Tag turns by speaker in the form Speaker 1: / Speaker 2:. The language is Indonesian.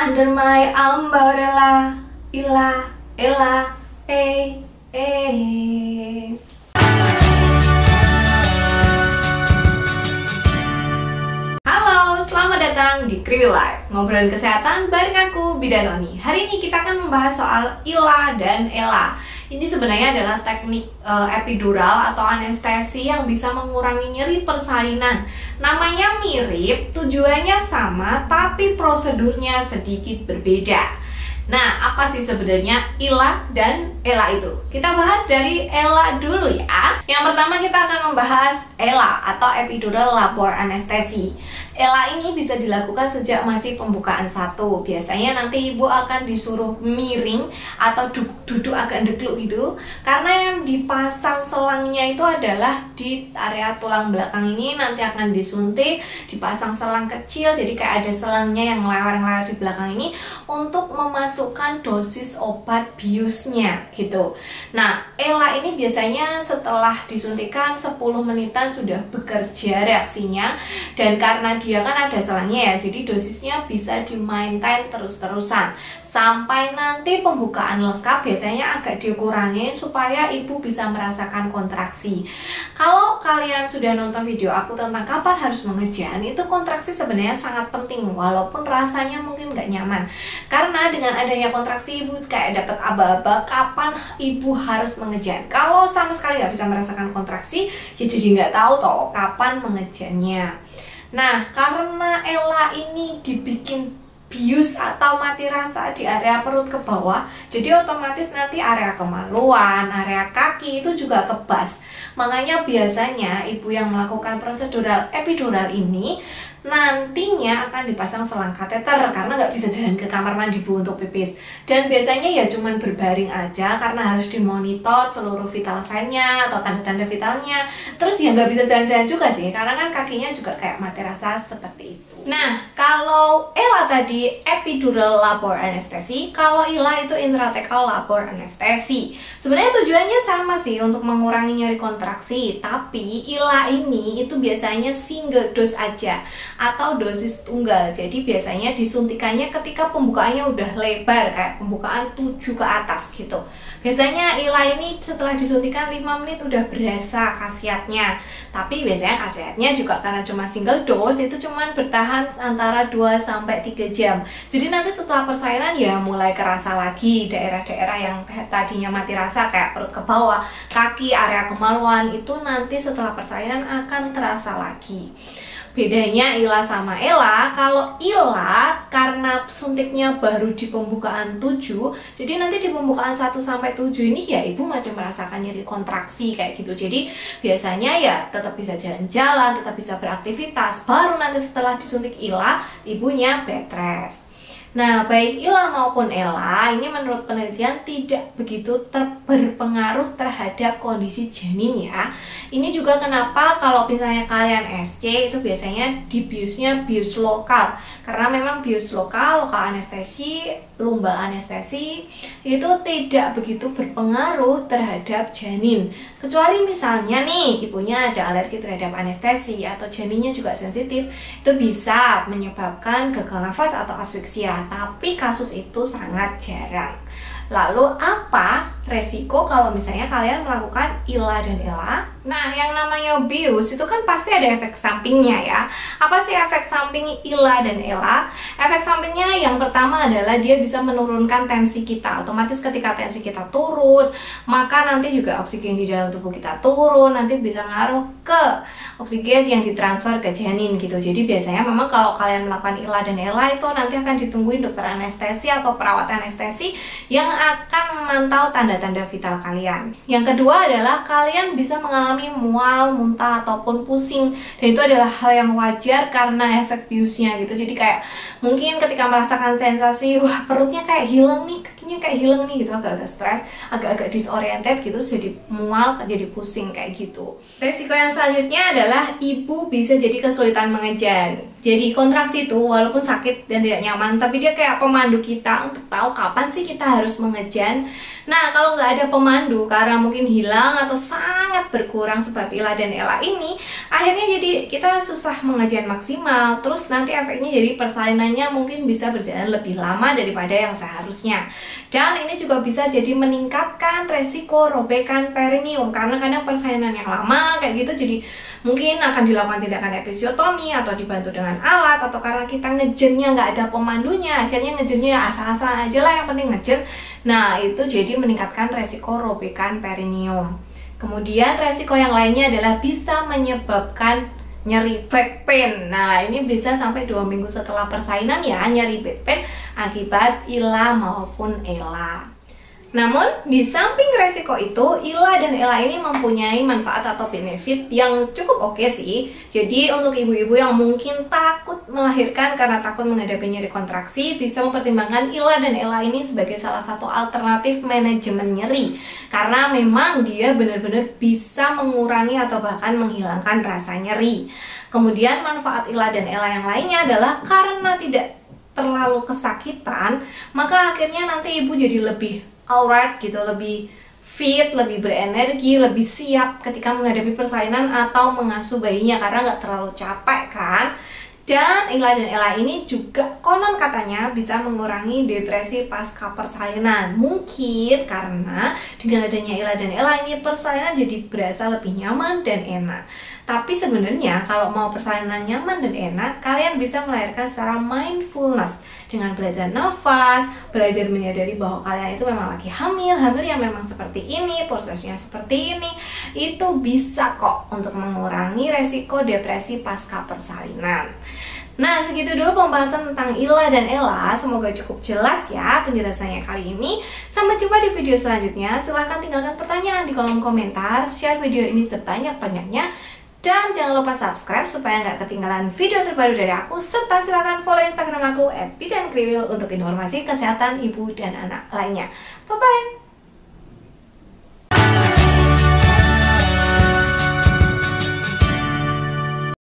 Speaker 1: Under my umbrella, Ila, Ella, eh. Halo, selamat datang di Kriwi Life, ngobrolin kesehatan bareng aku, Bidan Oni. Hari ini kita akan membahas soal Ila dan Ella. Ini sebenarnya adalah teknik epidural atau anestesi yang bisa mengurangi nyeri persalinan. Namanya mirip, tujuannya sama, tapi prosedurnya sedikit berbeda. Nah, apa sih sebenarnya Ila dan Ella itu? Kita bahas dari Ella dulu ya. Yang pertama kita akan membahas Ella atau epidural labor anestesi. Ella ini bisa dilakukan sejak masih pembukaan 1. Biasanya nanti ibu akan disuruh miring atau duduk agak dekluk gitu, karena yang dipasang selangnya itu adalah di area tulang belakang ini. Nanti akan disuntik, dipasang selang kecil, jadi kayak ada selangnya yang ngelewar-ngelewar di belakang ini untuk memasukkan dosis obat biusnya gitu. Nah, Ella ini biasanya setelah disuntikan 10 menitan sudah bekerja reaksinya, dan karena dia kan ada selangnya ya, jadi dosisnya bisa di-maintain terus-terusan sampai nanti pembukaan lengkap. Biasanya agak dikurangi supaya ibu bisa merasakan kontraksi. Kalau kalian sudah nonton video aku tentang kapan harus mengejan, itu kontraksi sebenarnya sangat penting walaupun rasanya mungkin nggak nyaman, karena dengan adanya kontraksi ibu kayak dapat aba-aba kapan ibu harus mengejan. Kalau sama sekali nggak bisa merasakan kontraksi, ya jadi nggak tahu toh kapan mengejannya. Nah, karena Ella ini dibikin bius atau mati rasa di area perut ke bawah, jadi otomatis nanti area kemaluan, area kaki itu juga kebas. Makanya biasanya ibu yang melakukan prosedural epidural ini nantinya akan dipasang selang kateter karena nggak bisa jalan ke kamar mandi bu untuk pipis. Dan biasanya ya cuman berbaring aja karena harus dimonitor seluruh vital sign-nya atau tanda-tanda vitalnya. Terus ya nggak bisa jalan-jalan juga sih karena kan kakinya juga kayak mati rasa seperti itu. Nah, kalau Ella tadi epidural labor anestesi, kalau Ila itu intrathecal labor anestesi. Sebenarnya tujuannya sama sih untuk mengurangi nyeri kontraksi, tapi Ila ini itu biasanya single dose aja atau dosis tunggal. Jadi biasanya disuntikannya ketika pembukaannya udah lebar, kayak pembukaan 7 ke atas gitu. Biasanya Ila ini setelah disuntikan 5 menit udah berasa khasiatnya. Tapi biasanya khasiatnya juga karena cuma single dose itu cuma bertahan antara 2-3 jam. Jadi nanti setelah persalinan ya mulai kerasa lagi daerah-daerah yang tadinya mati rasa kayak perut ke bawah, kaki, area kemaluan itu nanti setelah persalinan akan terasa lagi. Bedanya Ila sama Ella, kalau Ila karena suntiknya baru di pembukaan 7, jadi nanti di pembukaan 1-7 ini ya ibu masih merasakan nyeri kontraksi kayak gitu. Jadi biasanya ya tetap bisa jalan-jalan, tetap bisa beraktivitas. Baru nanti setelah disuntik Ila, ibunya bed rest. Nah, baik Ila maupun Ella ini menurut penelitian tidak begitu berpengaruh terhadap kondisi janin ya. Ini juga kenapa kalau misalnya kalian SC itu biasanya dibiusnya bius lokal. Karena memang bius lokal anestesi, lumbal anestesi itu tidak begitu berpengaruh terhadap janin. Kecuali misalnya nih ibunya ada alergi terhadap anestesi atau janinnya juga sensitif, itu bisa menyebabkan gagal nafas atau asfiksia. Tapi kasus itu sangat jarang. Lalu apa resiko kalau misalnya kalian melakukan Ila dan Ella? Nah, yang namanya bius itu kan pasti ada efek sampingnya ya. Apa sih efek samping Ila dan Ella? Efek sampingnya yang pertama adalah dia bisa menurunkan tensi kita. Otomatis ketika tensi kita turun, maka nanti juga oksigen di dalam tubuh kita turun, nanti bisa ngaruh ke oksigen yang ditransfer ke janin gitu. Jadi biasanya memang kalau kalian melakukan Ila dan Ella itu nanti akan ditungguin dokter anestesi atau perawat anestesi yang akan memantau tanda-tanda vital kalian. Yang kedua adalah kalian bisa mengalami mual, muntah, ataupun pusing. Dan itu adalah hal yang wajar karena efek biusnya gitu. Jadi kayak mungkin ketika merasakan sensasi, wah perutnya kayak hilang nih, kakinya kayak hilang nih gitu, agak-agak stres, agak-agak disoriented gitu, jadi mual, jadi pusing kayak gitu. Resiko yang selanjutnya adalah ibu bisa jadi kesulitan mengejan. Jadi kontraksi itu walaupun sakit dan tidak nyaman, tapi dia kayak pemandu kita untuk tahu kapan sih kita harus mengejan. Nah, kalau nggak ada pemandu karena mungkin hilang atau sangat berkurang sebab ILA dan ELA ini, akhirnya jadi kita susah mengejan maksimal. Terus nanti efeknya jadi persalinannya mungkin bisa berjalan lebih lama daripada yang seharusnya. Dan ini juga bisa jadi meningkatkan resiko robekan perineum karena kadang persalinan yang lama kayak gitu jadi mungkin akan dilakukan tindakan episiotomi atau dibantu dengan alat, atau karena kita ngejennya nggak ada pemandunya, akhirnya ngejennya asal-asalan aja lah, yang penting ngejen. Nah, itu jadi meningkatkan resiko robekan perineum. Kemudian resiko yang lainnya adalah bisa menyebabkan nyeri back pain. Nah, ini bisa sampai 2 minggu setelah persalinan ya, nyeri back pain akibat ILA maupun ELA. Namun, di samping resiko itu, ILA dan ELA ini mempunyai manfaat atau benefit yang cukup oke sih. Jadi, untuk ibu-ibu yang mungkin takut melahirkan karena takut menghadapi nyeri kontraksi, bisa mempertimbangkan ILA dan ELA ini sebagai salah satu alternatif manajemen nyeri. Karena memang dia benar-benar bisa mengurangi atau bahkan menghilangkan rasa nyeri. Kemudian, manfaat ILA dan ELA yang lainnya adalah karena tidak terlalu kesakitan, maka akhirnya nanti ibu jadi lebih alright gitu, lebih fit, lebih berenergi, lebih siap ketika menghadapi persalinan atau mengasuh bayinya karena nggak terlalu capek kan. Dan ILA dan ELA ini juga konon katanya bisa mengurangi depresi pasca persalinan. Mungkin karena dengan adanya ILA dan ELA ini persalinan jadi berasa lebih nyaman dan enak. Tapi sebenarnya kalau mau persalinan nyaman dan enak, kalian bisa melahirkan secara mindfulness dengan belajar nafas, belajar menyadari bahwa kalian itu memang lagi hamil yang memang seperti ini, prosesnya seperti ini. Itu bisa kok untuk mengurangi resiko depresi pasca persalinan. Nah, segitu dulu pembahasan tentang ILA dan ELA. Semoga cukup jelas ya penjelasannya kali ini. Sampai jumpa di video selanjutnya. Silahkan tinggalkan pertanyaan di kolom komentar, share video ini sebanyak-banyaknya, dan jangan lupa subscribe supaya nggak ketinggalan video terbaru dari aku. Serta silahkan follow Instagram aku @bidankriwil untuk informasi kesehatan ibu dan anak lainnya. Bye-bye!